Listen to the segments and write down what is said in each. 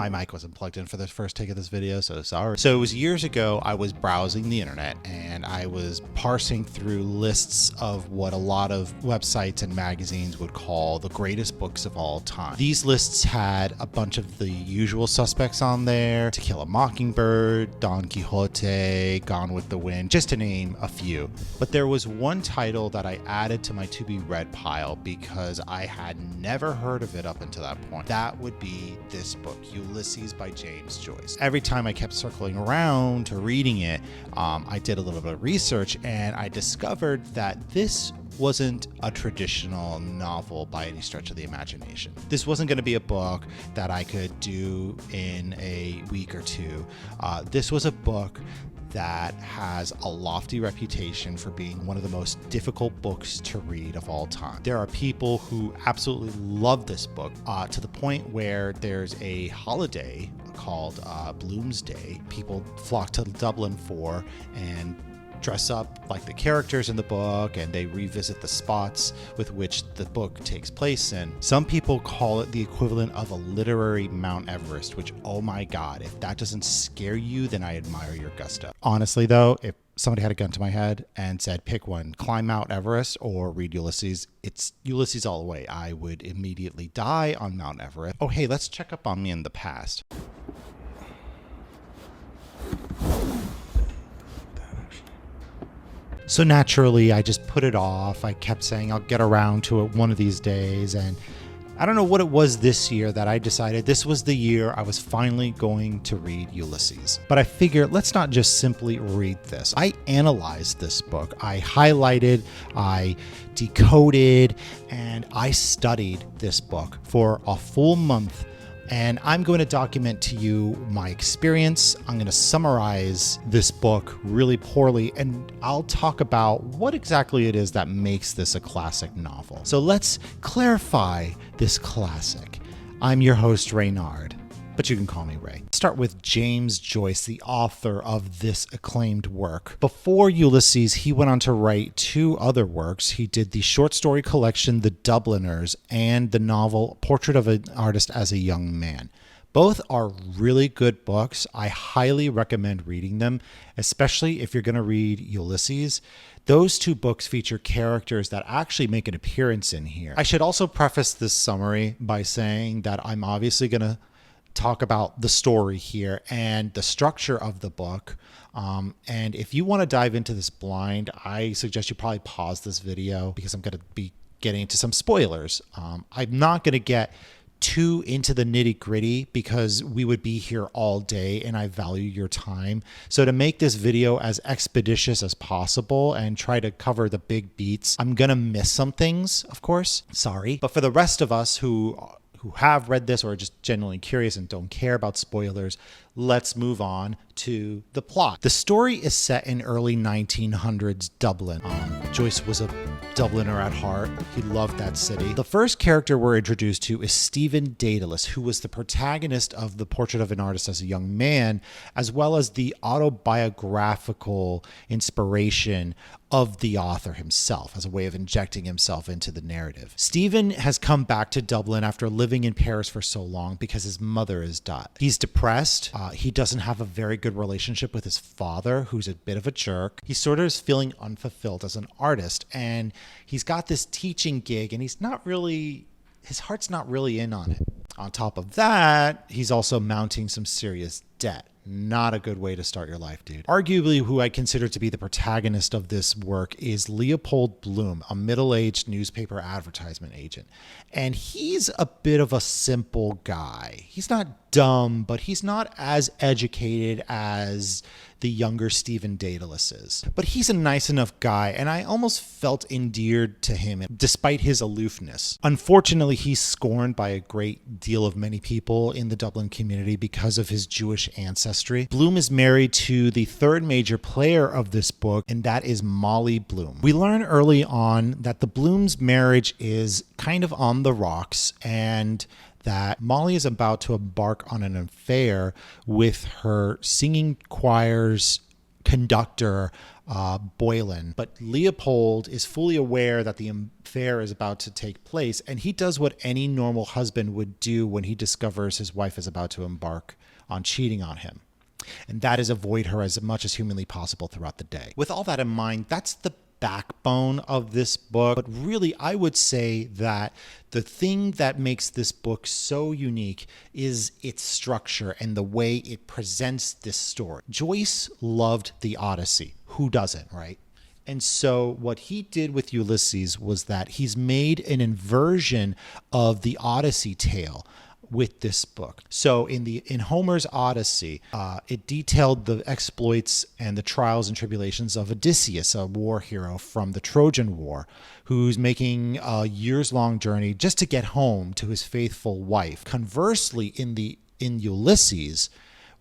My mic wasn't plugged in for the first take of this video, so sorry. So it was years ago, I was browsing the internet and I was parsing through lists of what a lot of websites and magazines would call the greatest books of all time. These lists had a bunch of the usual suspects on there: To Kill a Mockingbird, Don Quixote, Gone with the Wind, just to name a few. But there was one title that I added to my to be read pile because I had never heard of it up until that point. That would be this book, Ulysses by James Joyce. Every time I kept circling around to reading it, I did a little bit of research and I discovered that this wasn't a traditional novel by any stretch of the imagination. This wasn't going to be a book that I could do in a week or two. This was a book that has a lofty reputation for being one of the most difficult books to read of all time. There are people who absolutely love this book to the point where there's a holiday called Bloomsday people flock to Dublin for and dress up like the characters in the book, and they revisit the spots with which the book takes place in. Some people call it the equivalent of a literary Mount Everest, which, oh my God, if that doesn't scare you, then I admire your gusto. Honestly though, if somebody had a gun to my head and said, pick one, climb Mount Everest or read Ulysses, it's Ulysses all the way. I would immediately die on Mount Everest. Oh, hey, let's check up on me in the past. So naturally, I just put it off. I kept saying I'll get around to it one of these days. And I don't know what it was this year that I decided this was the year I was finally going to read Ulysses. But I figured, let's not just simply read this. I analyzed this book. I highlighted, I decoded, and I studied this book for a full month. And I'm going to document to you my experience. I'm going to summarize this book really poorly, and I'll talk about what exactly it is that makes this a classic novel. So let's clarify this classic. I'm your host, Reynard, but you can call me Ray. Start with James Joyce, the author of this acclaimed work. Before Ulysses, he went on to write two other works. He did the short story collection, The Dubliners, and the novel Portrait of an Artist as a Young Man. Both are really good books. I highly recommend reading them, especially if you're going to read Ulysses. Those two books feature characters that actually make an appearance in here. I should also preface this summary by saying that I'm obviously going to talk about the story here and the structure of the book. And if you want to dive into this blind, I suggest you probably pause this video because I'm going to be getting into some spoilers. I'm not going to get too into the nitty gritty because we would be here all day and I value your time. So to make this video as expeditious as possible and try to cover the big beats, I'm going to miss some things, of course. Sorry. But for the rest of us who have read this or are just genuinely curious and don't care about spoilers, let's move on to the plot. The story is set in early 1900s Dublin. Joyce was a Dubliner at heart. He loved that city. The first character we're introduced to is Stephen Dedalus, who was the protagonist of The Portrait of an Artist as a Young Man, as well as the autobiographical inspiration of the author himself as a way of injecting himself into the narrative. Stephen has come back to Dublin after living in Paris for so long because his mother has died. He's depressed. He doesn't have a very good relationship with his father, who's a bit of a jerk. He sort of is feeling unfulfilled as an artist, and he's got this teaching gig, and his heart's not really in on it. On top of that, he's also mounting some serious debt. Not a good way to start your life, dude. Arguably, who I consider to be the protagonist of this work is Leopold Bloom, a middle-aged newspaper advertisement agent. And he's a bit of a simple guy. He's not dumb, but he's not as educated as the younger Stephen Dedalus is. But he's a nice enough guy, and I almost felt endeared to him despite his aloofness. Unfortunately, he's scorned by a great deal of many people in the Dublin community because of his Jewish ancestry. Bloom is married to the third major player of this book, and that is Molly Bloom. We learn early on that the Bloom's marriage is kind of on the rocks, and that Molly is about to embark on an affair with her singing choir's conductor, Boylan. But Leopold is fully aware that the affair is about to take place, and he does what any normal husband would do when he discovers his wife is about to embark on cheating on him. And that is avoid her as much as humanly possible throughout the day. With all that in mind, that's the backbone of this book. But really, I would say that the thing that makes this book so unique is its structure and the way it presents this story. Joyce loved the Odyssey. Who doesn't, right? And so what he did with Ulysses was that he's made an inversion of the Odyssey tale with this book. So in Homer's Odyssey, it detailed the exploits and the trials and tribulations of Odysseus, a war hero from the Trojan War, who's making a years-long journey just to get home to his faithful wife. Conversely, in Ulysses,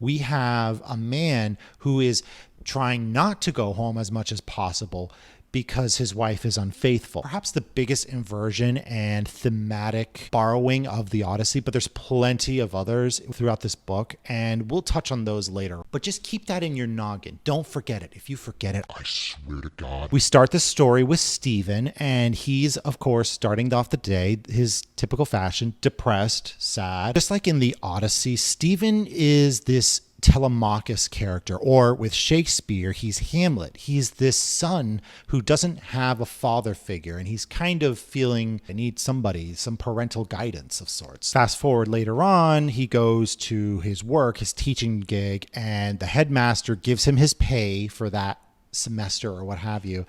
we have a man who is trying not to go home as much as possible because his wife is unfaithful. Perhaps the biggest inversion and thematic borrowing of the Odyssey, but there's plenty of others throughout this book, and we'll touch on those later. But just keep that in your noggin. Don't forget it. If you forget it, I swear to God. We start the story with Stephen, and he's, of course, starting off the day, his typical fashion, depressed, sad. Just like in the Odyssey, Stephen is this Telemachus character, or with Shakespeare, he's Hamlet. He's this son who doesn't have a father figure, and he's kind of feeling I need somebody, some parental guidance of sorts. Fast forward later on, he goes to his work, his teaching gig, and the headmaster gives him his pay for that semester or what have you.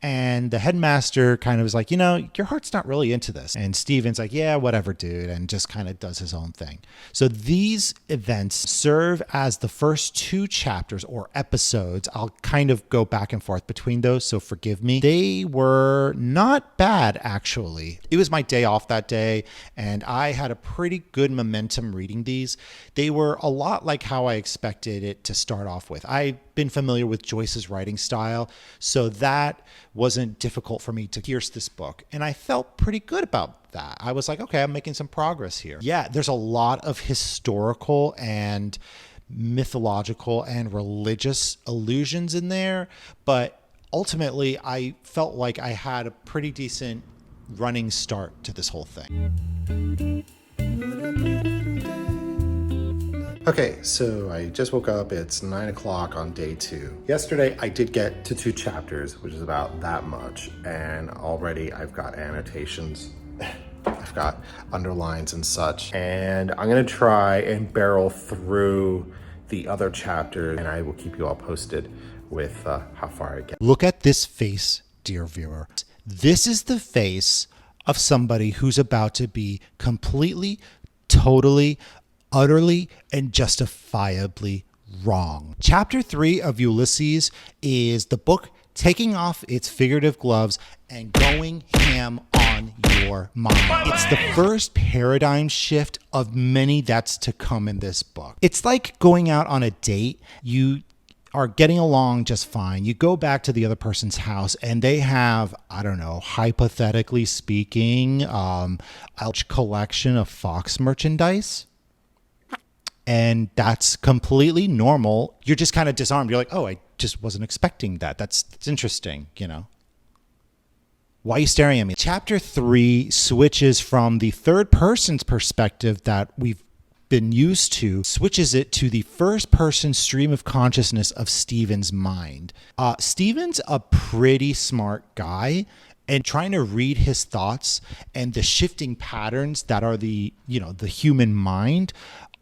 And the headmaster kind of is like, your heart's not really into this. And Steven's like, yeah, whatever, dude, and just kind of does his own thing. So these events serve as the first two chapters or episodes. I'll kind of go back and forth between those, so forgive me. They were not bad, actually. It was my day off that day, and I had a pretty good momentum reading these. They were a lot like how I expected it to start off with. I've been familiar with Joyce's writing style, so that wasn't difficult for me to pierce this book. And I felt pretty good about that. I was like, okay, I'm making some progress here. Yeah, there's a lot of historical and mythological and religious allusions in there, but ultimately I felt like I had a pretty decent running start to this whole thing. Okay, so I just woke up. It's 9 o'clock on day 2. Yesterday, I did get to 2 chapters, which is about that much. And already I've got annotations. I've got underlines and such. And I'm going to try and barrel through the other chapters, and I will keep you all posted with how far I get. Look at this face, dear viewer. This is the face of somebody who's about to be completely, totally, utterly and justifiably wrong. Chapter 3 of Ulysses is the book taking off its figurative gloves and going ham on your mind. It's the first paradigm shift of many that's to come in this book. It's like going out on a date. You are getting along just fine. You go back to the other person's house and they have, I don't know, hypothetically speaking, a collection of Fox merchandise. And that's completely normal. You're just kind of disarmed. You're like, oh, I just wasn't expecting that. That's interesting, Why are you staring at me? Chapter 3 switches from the third person's perspective that we've been used to, switches it to the first person stream of consciousness of Stephen's mind. Stephen's a pretty smart guy, and trying to read his thoughts and the shifting patterns that are the human mind,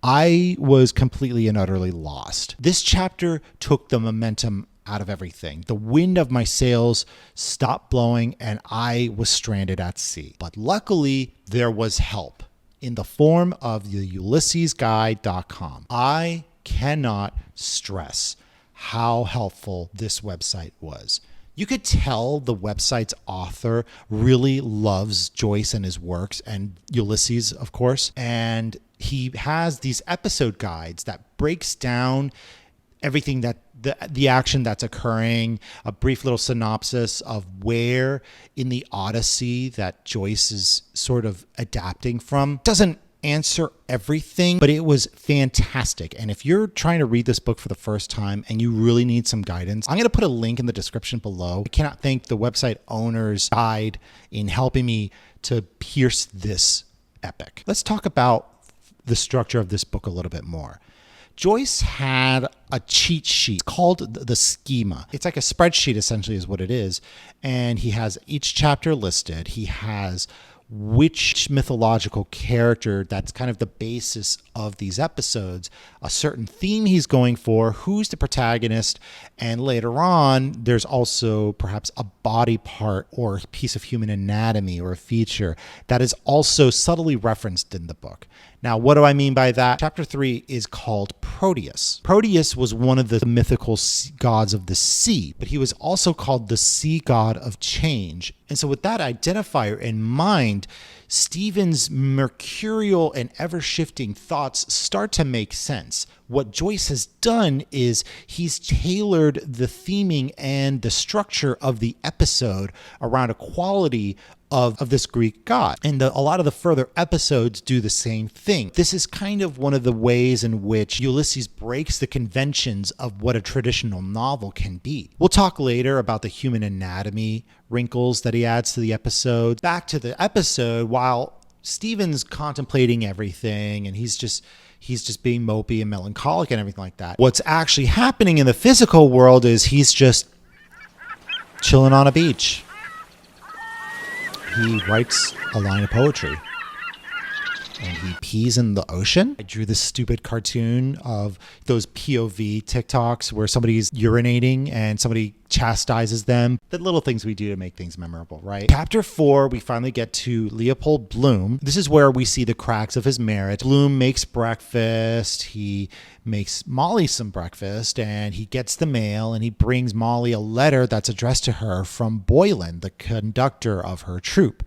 I was completely and utterly lost. This chapter took the momentum out of everything. The wind of my sails stopped blowing and I was stranded at sea. But luckily, there was help in the form of the ulyssesguide.com. I cannot stress how helpful this website was. You could tell the website's author really loves Joyce and his works, and Ulysses, of course. And he has these episode guides that breaks down everything that the action that's occurring, a brief little synopsis of where in the Odyssey that Joyce is sort of adapting from. Doesn't answer everything, but it was fantastic. And if you're trying to read this book for the first time and you really need some guidance, I'm going to put a link in the description below. I cannot thank the website owner's guide in helping me to pierce this epic. Let's talk about the structure of this book a little bit more. Joyce had a cheat sheet called the schema. It's like a spreadsheet, essentially, is what it is. And he has each chapter listed. He has which mythological character that's kind of the basis of these episodes, a certain theme he's going for, who's the protagonist, and later on, there's also perhaps a body part or a piece of human anatomy or a feature that is also subtly referenced in the book. Now, what do I mean by that? Chapter 3 is called Proteus. Proteus was one of the mythical gods of the sea, but he was also called the sea god of change. And so with that identifier in mind, Stephen's mercurial and ever-shifting thoughts start to make sense. What Joyce has done is he's tailored the theming and the structure of the episode around a quality of this Greek god. And a lot of the further episodes do the same thing. This is kind of one of the ways in which Ulysses breaks the conventions of what a traditional novel can be. We'll talk later about the human anatomy wrinkles that he adds to the episode. Back to the episode, while Stephen's contemplating everything and he's just being mopey and melancholic and everything like that, what's actually happening in the physical world is he's just chilling on a beach. He writes a line of poetry and he pees in the ocean. I drew this stupid cartoon of those POV TikToks where somebody's urinating and somebody chastises them. The little things we do to make things memorable, right? Chapter 4, we finally get to Leopold Bloom. This is where we see the cracks of his marriage. Bloom makes breakfast. He makes Molly some breakfast and he gets the mail and he brings Molly a letter that's addressed to her from Boylan, the conductor of her troupe.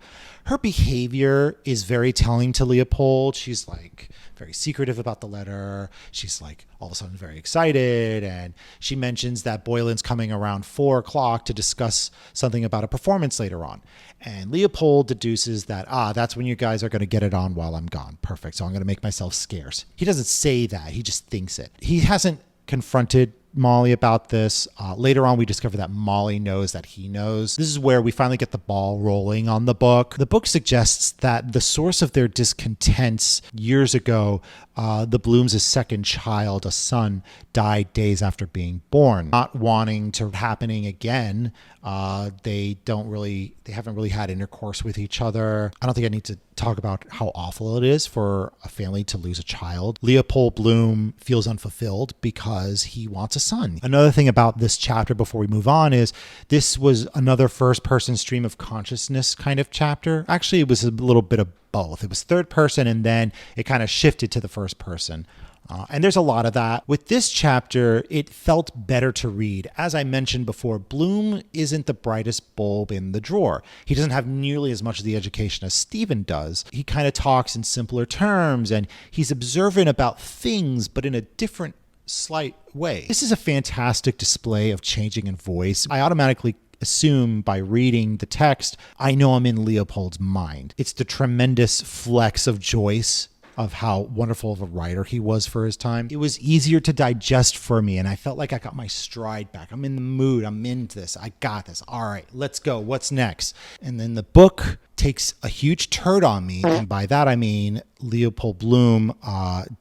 Her behavior is very telling to Leopold. She's like very secretive about the letter. She's like all of a sudden very excited. And she mentions that Boylan's coming around 4 o'clock to discuss something about a performance later on. And Leopold deduces that, that's when you guys are going to get it on while I'm gone. Perfect. So I'm going to make myself scarce. He doesn't say that. He just thinks it. He hasn't confronted Molly about this. Later on, we discover that Molly knows that he knows. This is where we finally get the ball rolling on the book. The book suggests that the source of their discontents years ago, the Blooms' second child, a son, died days after being born. Not wanting to happening again, they haven't really had intercourse with each other. I don't think I need to talk about how awful it is for a family to lose a child. Leopold Bloom feels unfulfilled because he wants a son. Another thing about this chapter before we move on is this was another first-person stream of consciousness kind of chapter. Actually, it was a little bit of both. It was third person and then it kind of shifted to the first person. And there's a lot of that. With this chapter, it felt better to read. As I mentioned before, Bloom isn't the brightest bulb in the drawer. He doesn't have nearly as much of the education as Stephen does. He kind of talks in simpler terms and he's observant about things, but in a different slight way. This is a fantastic display of changing in voice. I automatically assume by reading the text, I know I'm in Leopold's mind. It's the tremendous flex of Joyce of how wonderful of a writer he was for his time. It was easier to digest for me and I felt like I got my stride back. I'm in the mood. I'm into this. I got this. All right, let's go. What's next? And then the book takes a huge turd on me. And by that, I mean Leopold Bloom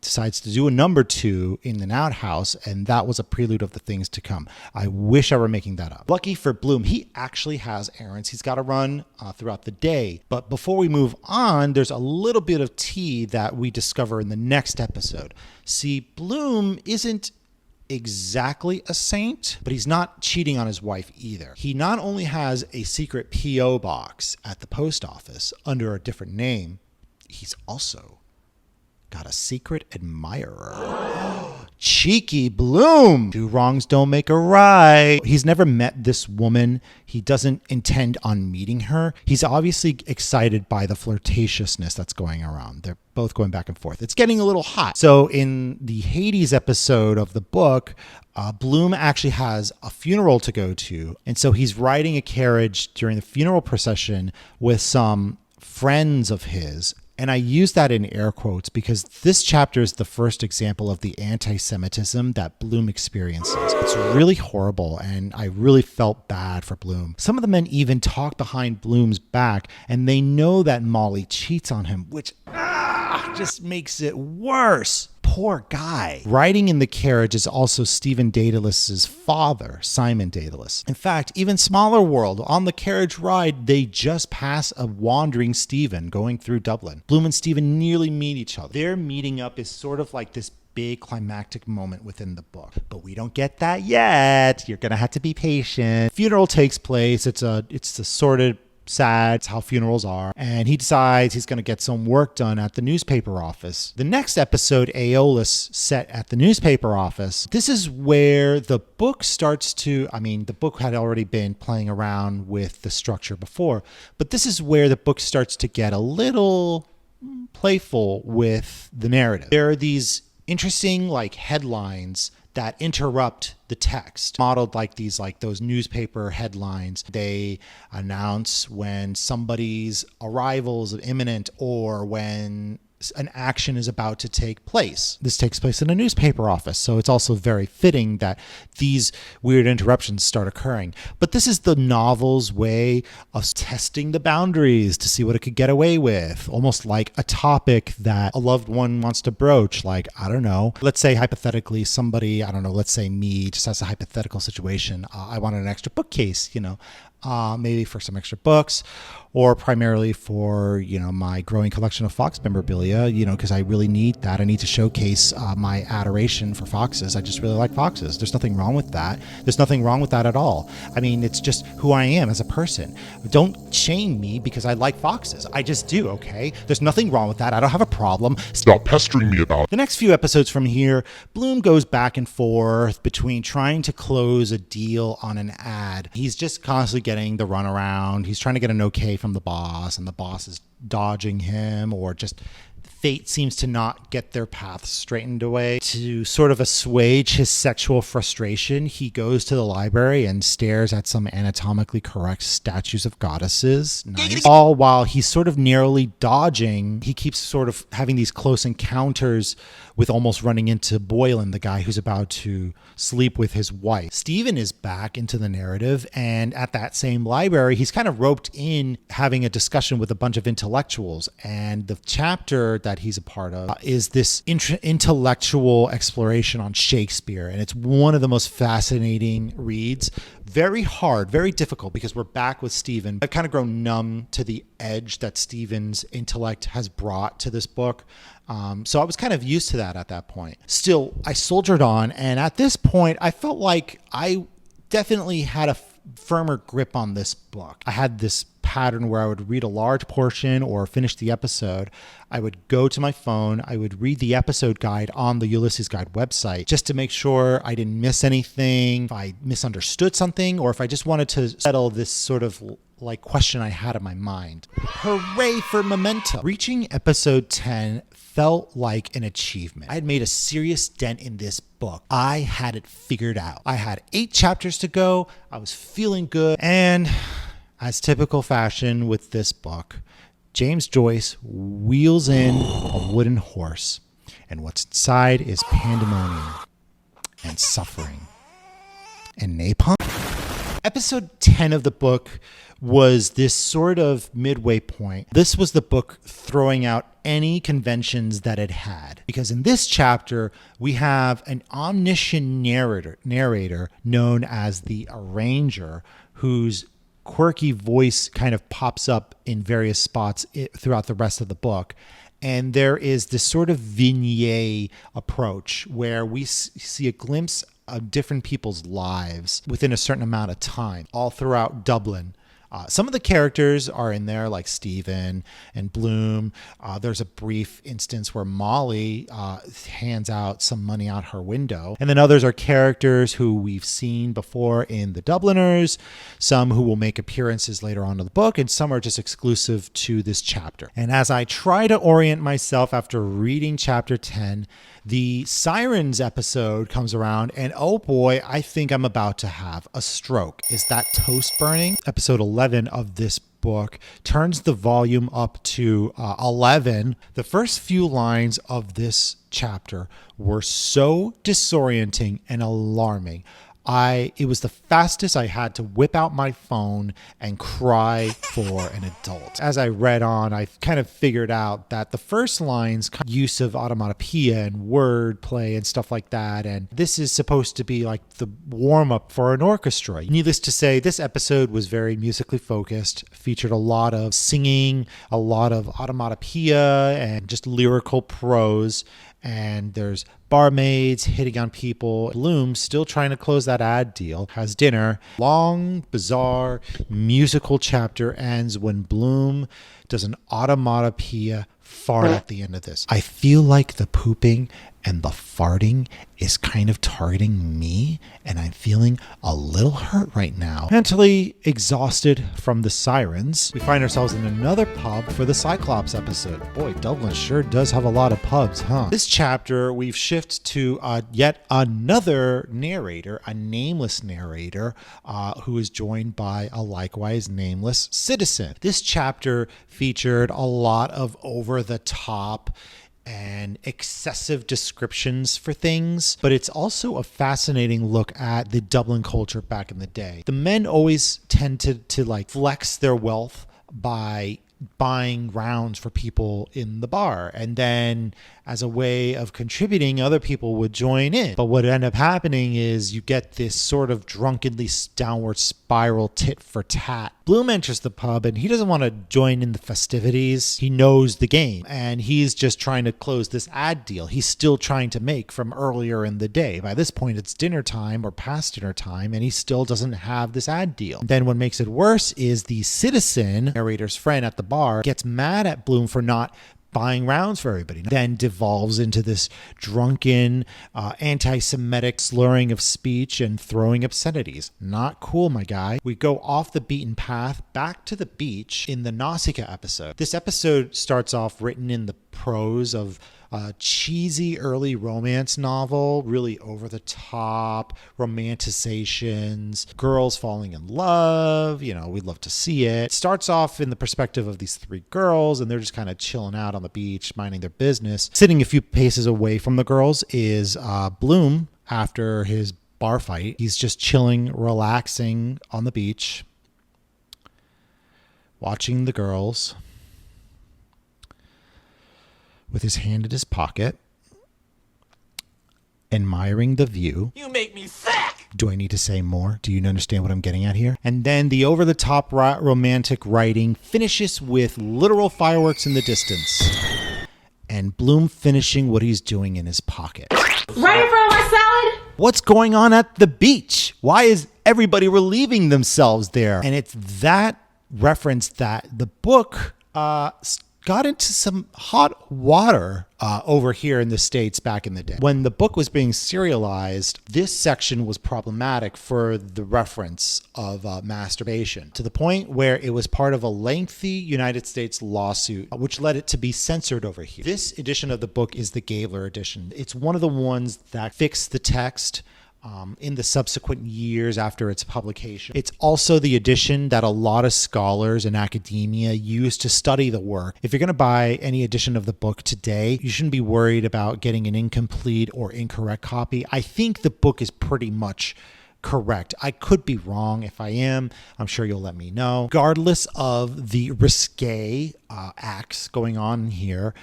decides to do a number 2 in an outhouse. And that was a prelude of the things to come. I wish I were making that up. Lucky for Bloom, he actually has errands he's got to run throughout the day. But before we move on, there's a little bit of tea that we discover in the next episode. See, Bloom isn't exactly a saint, but he's not cheating on his wife either. He not only has a secret P.O. box at the post office under a different name, he's also got a secret admirer. Cheeky Bloom. 2 wrongs don't make a right. He's never met this woman. He doesn't intend on meeting her. He's obviously excited by the flirtatiousness that's going around. They're both going back and forth. It's getting a little hot. So in the Hades episode of the book, Bloom actually has a funeral to go to. And so he's riding a carriage during the funeral procession with some friends of his And I use that in air quotes because this chapter is the first example of the anti-Semitism that Bloom experiences. It's really horrible, and I really felt bad for Bloom. Some of the men even talk behind Bloom's back, and they know that Molly cheats on him, which just makes it worse. Poor guy. Riding in the carriage is also Stephen Daedalus's father, Simon Daedalus. In fact, even smaller world, on the carriage ride, they just pass a wandering Stephen going through Dublin. Bloom and Stephen nearly meet each other. Their meeting up is sort of like this big climactic moment within the book, but we don't get that yet. You're gonna have to be patient. Funeral takes place. It's a sordid, sad. It's how funerals are. And he decides he's going to get some work done at the newspaper office. The next episode, Aeolus, set at the newspaper office. This is where the book starts to, the book had already been playing around with the structure before, but this is where the book starts to get a little playful with the narrative. There are these interesting headlines that interrupt the text, modeled like those newspaper headlines. They announce when somebody's arrival is imminent or when an action is about to take place. This takes place in a newspaper office, so it's also very fitting that these weird interruptions start occurring. But this is the novel's way of testing the boundaries to see what it could get away with, almost like a topic that a loved one wants to broach. Let's say hypothetically somebody, let's say me, just as a hypothetical situation, I wanted an extra bookcase, maybe for some extra books, or primarily for, my growing collection of Fox memorabilia, because I really need that. I need to showcase my adoration for foxes. I just really like foxes. There's nothing wrong with that. There's nothing wrong with that at all. It's just who I am as a person. Don't shame me because I like foxes. I just do, okay? There's nothing wrong with that. I don't have a problem. Stop pestering me about it. The next few episodes from here, Bloom goes back and forth between trying to close a deal on an ad. He's just constantly getting the runaround. He's trying to get an okay from the boss, and the boss is dodging him, or just fate seems to not get their paths straightened away. To sort of assuage his sexual frustration, he goes to the library and stares at some anatomically correct statues of goddesses. Nice. All while he's sort of narrowly dodging, he keeps sort of having these close encounters with almost running into Boylan, the guy who's about to sleep with his wife. Stephen is back into the narrative, and at that same library, he's kind of roped in having a discussion with a bunch of intellectuals. And the chapter that he's a part of is this intellectual exploration on Shakespeare. And it's one of the most fascinating reads. Very hard, very difficult, because we're back with Stephen. I've kind of grown numb to the edge that Stephen's intellect has brought to this book. So I was kind of used to that at that point. Still, I soldiered on, and at this point, I felt like I definitely had a firmer grip on this book. I had this pattern where I would read a large portion or finish the episode. I would go to my phone. I would read the episode guide on the Ulysses Guide website just to make sure I didn't miss anything, if I misunderstood something, or if I just wanted to settle this sort of question I had in my mind. Hooray for momentum. Reaching episode 10 felt like an achievement. I had made a serious dent in this book. I had it figured out. I had 8 chapters to go. I was feeling good. And as typical fashion with this book, James Joyce wheels in a wooden horse. And what's inside is pandemonium and suffering and napalm. Episode 10 of the book was this sort of midway point. This was the book throwing out any conventions that it had. Because in this chapter, we have an omniscient narrator known as the Arranger, whose quirky voice kind of pops up in various spots throughout the rest of the book. And there is this sort of vignette approach where we see a glimpse of different people's lives within a certain amount of time, all throughout Dublin. Some of the characters are in there, like Stephen and Bloom. There's a brief instance where Molly hands out some money out her window. And then others are characters who we've seen before in the Dubliners, some who will make appearances later on in the book, and some are just exclusive to this chapter. And as I try to orient myself after reading chapter 10, The Sirens episode comes around, and oh boy, I think I'm about to have a stroke. Is that toast burning? Episode 11 of this book turns the volume up to 11. The first few lines of this chapter were so disorienting and alarming. It was the fastest I had to whip out my phone and cry for an adult. As I read on, I kind of figured out that the first line's use of automatopoeia and wordplay and stuff like that, and this is supposed to be like the warm-up for an orchestra. Needless to say, this episode was very musically focused, featured a lot of singing, a lot of automatopoeia, and just lyrical prose. And there's barmaids hitting on people. Bloom, still trying to close that ad deal, has dinner. Long, bizarre, musical chapter ends when Bloom does an automatopoeia fart at the end of this. I feel like the pooping and the farting is kind of targeting me, and I'm feeling a little hurt right now. Mentally exhausted from the Sirens, we find ourselves in another pub for the Cyclops episode. Boy, Dublin sure does have a lot of pubs, huh? This chapter, we've shifted to yet another narrator, a nameless narrator, who is joined by a likewise nameless citizen. This chapter featured a lot of over-the-top and excessive descriptions for things, but it's also a fascinating look at the Dublin culture back in the day. The men always tend to like flex their wealth by buying rounds for people in the bar, and then as a way of contributing, other people would join in. But what ended up happening is you get this sort of drunkenly downward spiral tit for tat. Bloom enters the pub and he doesn't want to join in the festivities. He knows the game and he's just trying to close this ad deal he's still trying to make from earlier in the day. By this point, it's dinner time or past dinner time, and he still doesn't have this ad deal. Then what makes it worse is the citizen, narrator's friend at the bar, gets mad at Bloom for not buying rounds for everybody, then devolves into this drunken, anti-Semitic slurring of speech and throwing obscenities. Not cool, my guy. We go off the beaten path back to the beach in the Nausicaa episode. This episode starts off written in the prose of a cheesy early romance novel, really over the top, romanticizations, girls falling in love, we'd love to see it. It starts off in the perspective of these three girls, and they're just kind of chilling out on the beach, minding their business. Sitting a few paces away from the girls is Bloom after his bar fight. He's just chilling, relaxing on the beach, watching the girls, with his hand in his pocket, admiring the view. You make me sick! Do I need to say more? Do you understand what I'm getting at here? And then the over-the-top romantic writing finishes with literal fireworks in the distance, and Bloom finishing what he's doing in his pocket. Ready for my salad? What's going on at the beach? Why is everybody relieving themselves there? And it's that reference that the book got into some hot water over here in the States back in the day. When the book was being serialized, this section was problematic for the reference of masturbation, to the point where it was part of a lengthy United States lawsuit, which led it to be censored over here. This edition of the book is the Gabler edition. It's one of the ones that fixed the text in the subsequent years after its publication. It's also the edition that a lot of scholars in academia use to study the work. If you're going to buy any edition of the book today, you shouldn't be worried about getting an incomplete or incorrect copy. I think the book is pretty much correct. I could be wrong. If I am, I'm sure you'll let me know. Regardless of the risque acts going on here,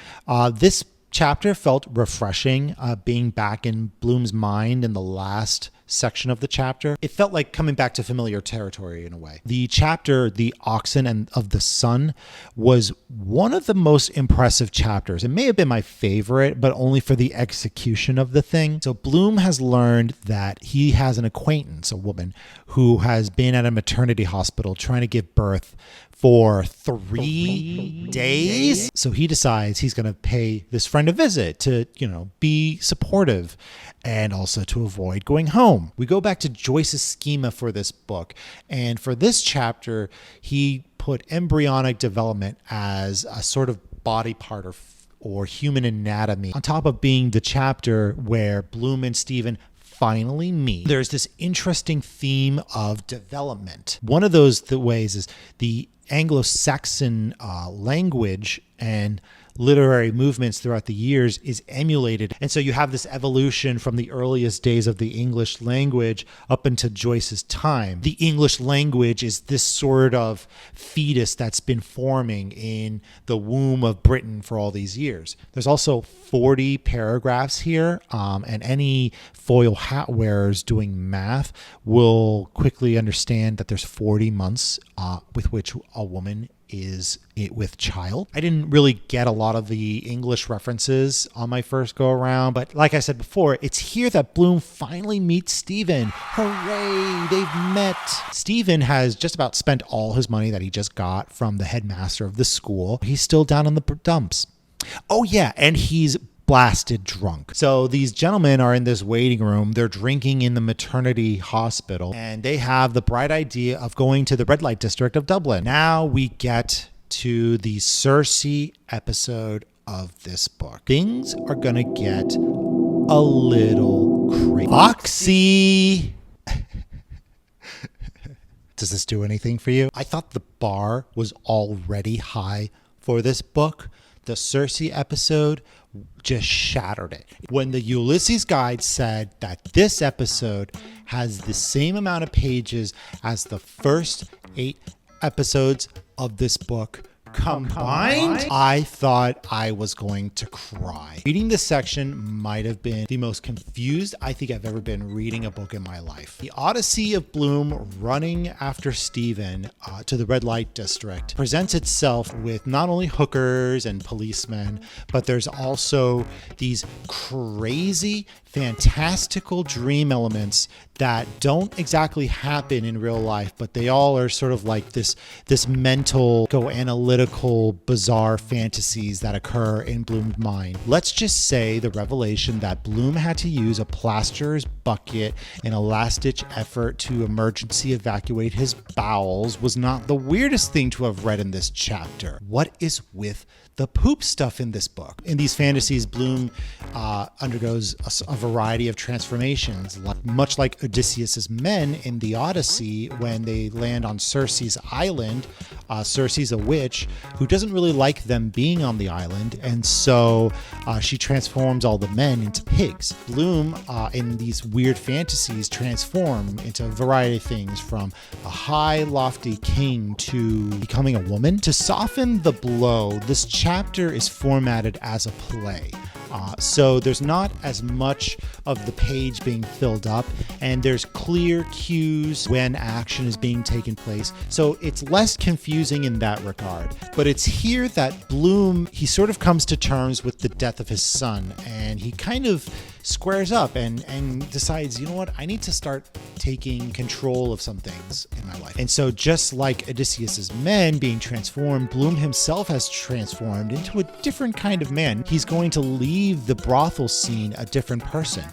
this chapter felt refreshing, being back in Bloom's mind in the last section of the chapter. It felt like coming back to familiar territory in a way. The chapter, The Oxen and of the Sun, was one of the most impressive chapters. It may have been my favorite, but only for the execution of the thing. So Bloom has learned that he has an acquaintance, a woman, who has been at a maternity hospital trying to give birth for 3 days. So he decides he's going to pay this friend a visit to, be supportive and also to avoid going home. We go back to Joyce's schema for this book. And for this chapter, he put embryonic development as a sort of body part or human anatomy, on top of being the chapter where Bloom and Stephen finally meet, there's this interesting theme of development. One of those ways is the Anglo-Saxon language and literary movements throughout the years is emulated. And so you have this evolution from the earliest days of the English language up into Joyce's time. The English language is this sort of fetus that's been forming in the womb of Britain for all these years. There's also 40 paragraphs here, and any foil hat wearers doing math will quickly understand that there's 40 months with which a woman is with child. I didn't really get a lot of the English references on my first go around, but like I said before, it's here that Bloom finally meets Stephen. Hooray, they've met. Stephen has just about spent all his money that he just got from the headmaster of the school. He's still down in the dumps. Oh yeah, and he's blasted drunk. So these gentlemen are in this waiting room. They're drinking in the maternity hospital, and they have the bright idea of going to the red light district of Dublin. Now we get to the Circe episode of this book. Things are gonna get a little crazy. Foxy! Does this do anything for you? I thought the bar was already high for this book. The Circe episode just shattered it. When the Ulysses guide said that this episode has the same amount of pages as the first 8 episodes of this book combined, I thought I was going to cry. Reading this section might have been the most confused I think I've ever been reading a book in my life. The odyssey of Bloom running after Stephen to the red light district presents itself with not only hookers and policemen, but there's also these crazy, fantastical dream elements that don't exactly happen in real life, but they all are sort of like this mental, analytical, bizarre fantasies that occur in Bloom's mind. Let's just say the revelation that Bloom had to use a plasterer's bucket in a last-ditch effort to emergency evacuate his bowels was not the weirdest thing to have read in this chapter. What is with the poop stuff in this book? In these fantasies, Bloom undergoes a variety of transformations, much like Odysseus's men in the Odyssey when they land on Circe's island. Circe's a witch who doesn't really like them being on the island, and so she transforms all the men into pigs. Bloom, in these weird fantasies, transform into a variety of things, from a high, lofty king to becoming a woman. To soften the blow, this chapter is formatted as a play. So there's not as much of the page being filled up, and there's clear cues when action is being taken place. So it's less confusing in that regard. But it's here that Bloom, he sort of comes to terms with the death of his son, and he kind of squares up and decides, you know what, I need to start taking control of some things in my life. And so just like Odysseus's men being transformed, Bloom himself has transformed into a different kind of man. He's going to leave the brothel scene a different person,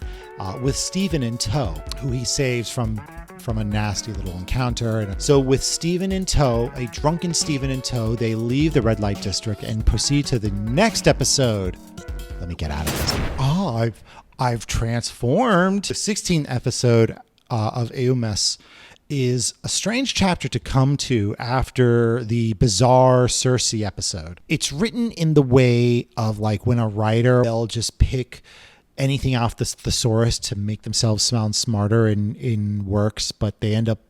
with Stephen in tow, who he saves from a nasty little encounter. And so with Stephen in tow, a drunken Stephen in tow, they leave the red light district and proceed to the next episode. Let me get out of this. Oh, I've transformed. The 16th episode of Eumes is a strange chapter to come to after the bizarre Circe episode. It's written in the way of like when a writer, they'll just pick anything off the thesaurus to make themselves sound smarter in works, but they end up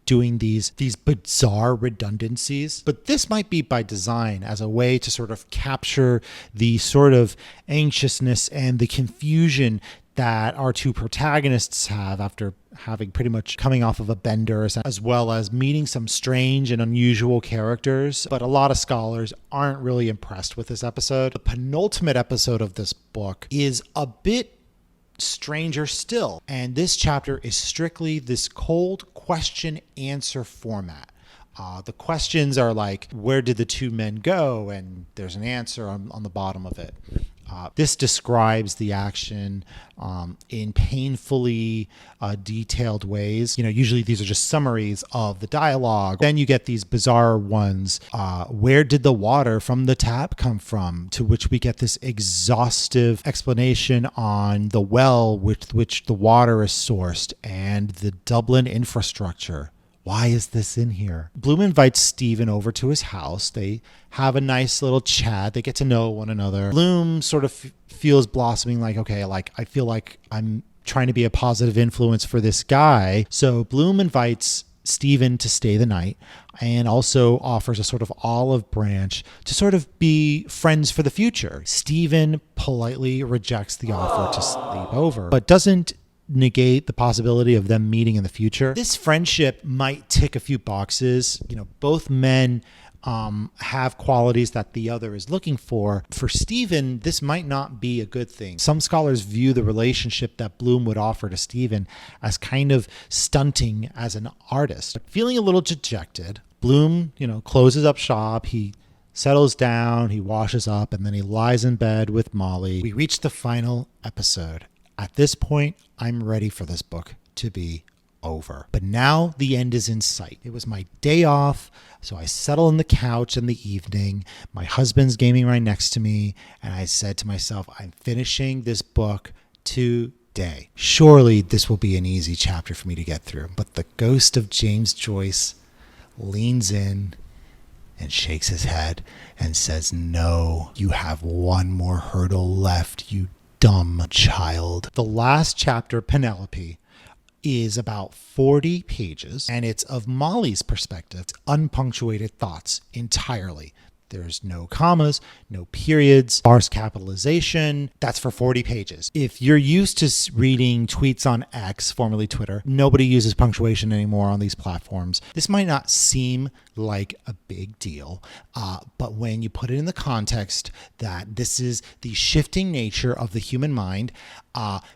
doing these bizarre redundancies. But this might be by design, as a way to sort of capture the sort of anxiousness and the confusion that our two protagonists have after having pretty much coming off of a bender, as well as meeting some strange and unusual characters. But a lot of scholars aren't really impressed with this episode. The penultimate episode of this book is a bit stranger still, and this chapter is strictly this cold question answer format. The questions are like, where did the two men go? And there's an answer on the bottom of it. hop. This describes the action in painfully detailed ways. Usually these are just summaries of the dialogue. Then you get these bizarre ones. Where did the water from the tap come from? To which we get this exhaustive explanation on the well with which the water is sourced and the Dublin infrastructure. Why is this in here? Bloom invites Stephen over to his house. They have a nice little chat. They get to know one another. Bloom sort of feels blossoming like, okay, I feel like I'm trying to be a positive influence for this guy. So Bloom invites Stephen to stay the night and also offers a sort of olive branch to sort of be friends for the future. Stephen politely rejects the offer to sleep over, but doesn't negate the possibility of them meeting in the future. This friendship might tick a few boxes. Both men have qualities that the other is looking for. For Stephen, this might not be a good thing. Some scholars view the relationship that Bloom would offer to Stephen as kind of stunting as an artist. Feeling a little dejected, Bloom, closes up shop. He settles down, he washes up, and then he lies in bed with Molly. We reach the final episode. At this point, I'm ready for this book to be over. But now the end is in sight. It was my day off, so I settle on the couch in the evening. My husband's gaming right next to me, and I said to myself, I'm finishing this book today. Surely this will be an easy chapter for me to get through. But the ghost of James Joyce leans in and shakes his head and says, no, you have one more hurdle left, you dumb child. The last chapter, Penelope, is about 40 pages, and it's of Molly's perspective. It's unpunctuated thoughts entirely. There's no commas, no periods, sparse capitalization. That's for 40 pages. If you're used to reading tweets on X, formerly Twitter, nobody uses punctuation anymore on these platforms. This might not seem like a big deal, but when you put it in the context that this is the shifting nature of the human mind,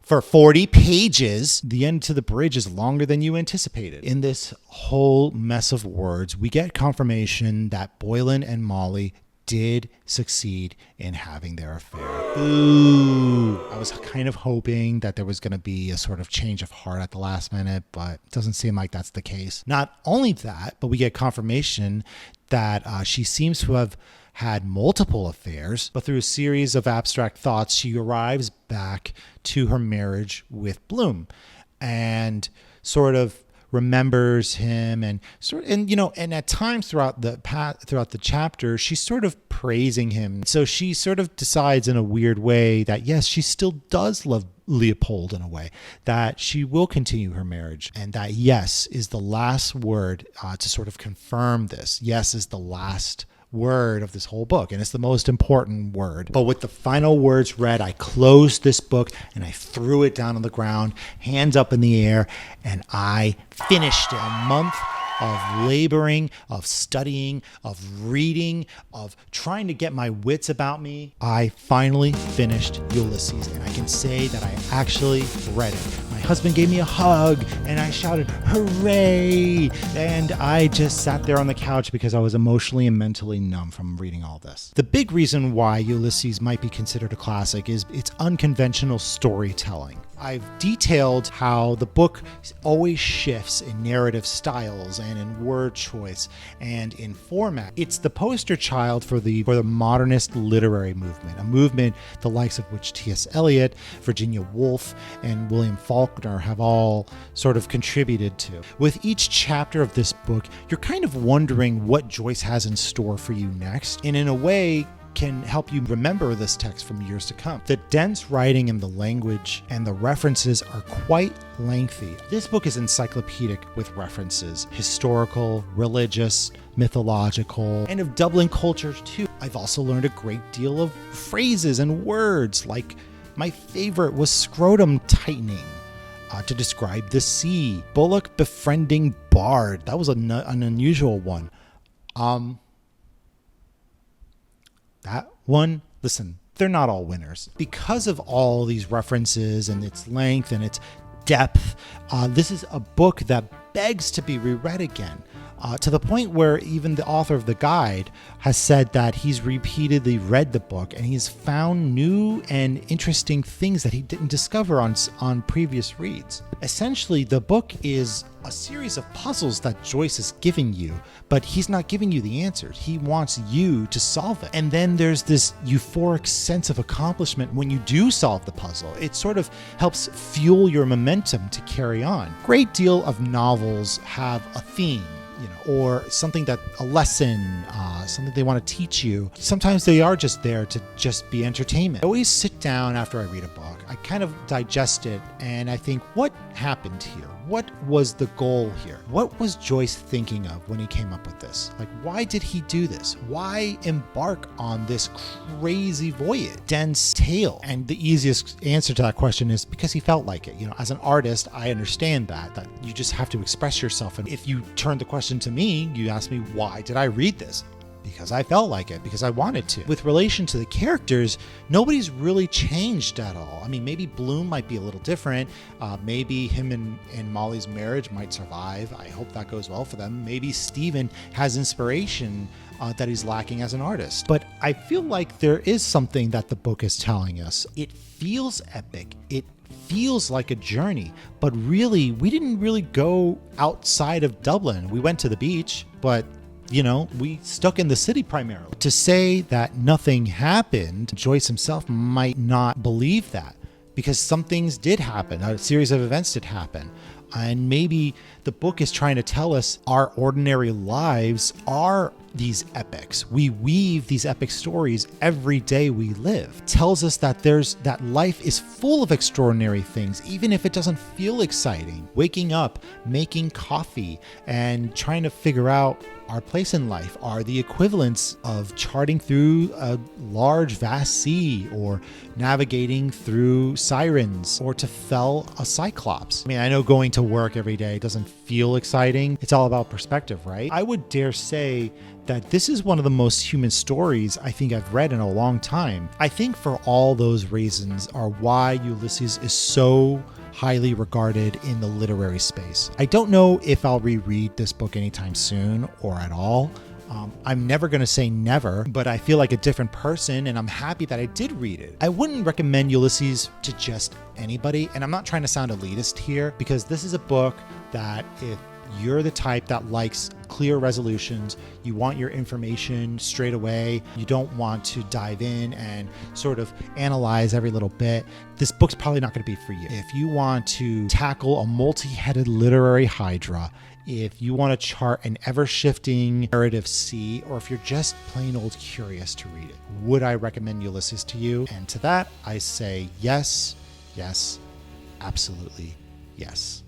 for 40 pages, the end to the bridge is longer than you anticipated. In this whole mess of words, we get confirmation that Boylan and Molly did succeed in having their affair. Ooh. I was kind of hoping that there was going to be a sort of change of heart at the last minute, but it doesn't seem like that's the case. Not only that, but we get confirmation that she seems to have had multiple affairs, but through a series of abstract thoughts, she arrives back to her marriage with Bloom and sort of remembers him and at times throughout the chapter, she's sort of praising him. So she sort of decides in a weird way that yes, she still does love Leopold in a way, that she will continue her marriage, and that yes is the last word to sort of confirm this. Yes is the last word of this whole book, and it's the most important word. But with the final words read, I closed this book and I threw it down on the ground, hands up in the air, and I finished it. A month of laboring, of studying, of reading, of trying to get my wits about me. I finally finished Ulysses, and I can say that I actually read it. My husband gave me a hug and I shouted, hooray! And I just sat there on the couch because I was emotionally and mentally numb from reading all this. The big reason why Ulysses might be considered a classic is its unconventional storytelling. I've detailed how the book always shifts in narrative styles and in word choice and in format. It's the poster child for the modernist literary movement, a movement the likes of which T.S. Eliot, Virginia Woolf, and William Faulkner have all sort of contributed to. With each chapter of this book, you're kind of wondering what Joyce has in store for you next, and in a way, can help you remember this text from years to come. The dense writing and the language and the references are quite lengthy. This book is encyclopedic with references, historical, religious, mythological, and of Dublin culture too. I've also learned a great deal of phrases and words, like my favorite was scrotum tightening to describe the sea. Bullock befriending bard. That was an unusual one. That one, listen, they're not all winners. Because of all these references and its length and its depth, this is a book that begs to be reread again. to the point where even the author of the guide has said that he's repeatedly read the book and he's found new and interesting things that he didn't discover on previous reads. Essentially, the book is a series of puzzles that Joyce is giving you, but he's not giving you the answers. He wants you to solve it. And then there's this euphoric sense of accomplishment when you do solve the puzzle. It sort of helps fuel your momentum to carry on. Great deal of novels have a theme, or something that a lesson, something they want to teach you. Sometimes they are just there to just be entertainment. I always sit down after I read a book. I kind of digest it and I think, what happened here? What was the goal here? What was Joyce thinking of when he came up with this? Like, why did he do this? Why embark on this crazy voyage, dense tale? And the easiest answer to that question is because he felt like it. As an artist, I understand that you just have to express yourself. And if you turn the question to me, you ask me, why did I read this? Because I felt like it, because I wanted to. With relation to the characters, nobody's really changed at all. I mean, maybe Bloom might be a little different. Maybe him and Molly's marriage might survive. I hope that goes well for them. Maybe Steven has inspiration that he's lacking as an artist. But I feel like there is something that the book is telling us. It feels epic. It feels like a journey, but really, we didn't really go outside of Dublin. We went to the beach, but we stuck in the city primarily. To say that nothing happened, Joyce himself might not believe that, because some things did happen. A series of events did happen. And maybe the book is trying to tell us our ordinary lives are these epics. We weave these epic stories every day we live. It tells us that that life is full of extraordinary things, even if it doesn't feel exciting. Waking up, making coffee, and trying to figure out our place in life are the equivalents of charting through a large, vast sea, or navigating through sirens, or to fell a cyclops. I mean, I know going to work every day doesn't feel exciting. It's all about perspective, right? I would dare say that this is one of the most human stories I think I've read in a long time. I think for all those reasons are why Ulysses is so highly regarded in the literary space. I don't know if I'll reread this book anytime soon or at all. I'm never going to say never, but I feel like a different person, and I'm happy that I did read it. I wouldn't recommend Ulysses to just anybody, and I'm not trying to sound elitist here, because this is a book that if you're the type that likes clear resolutions, you want your information straight away, you don't want to dive in and sort of analyze every little bit, this book's probably not going to be for you. If you want to tackle a multi-headed literary hydra, if you want to chart an ever-shifting narrative sea, or if you're just plain old curious to read it, would I recommend Ulysses to you? And to that, I say yes, yes, absolutely yes.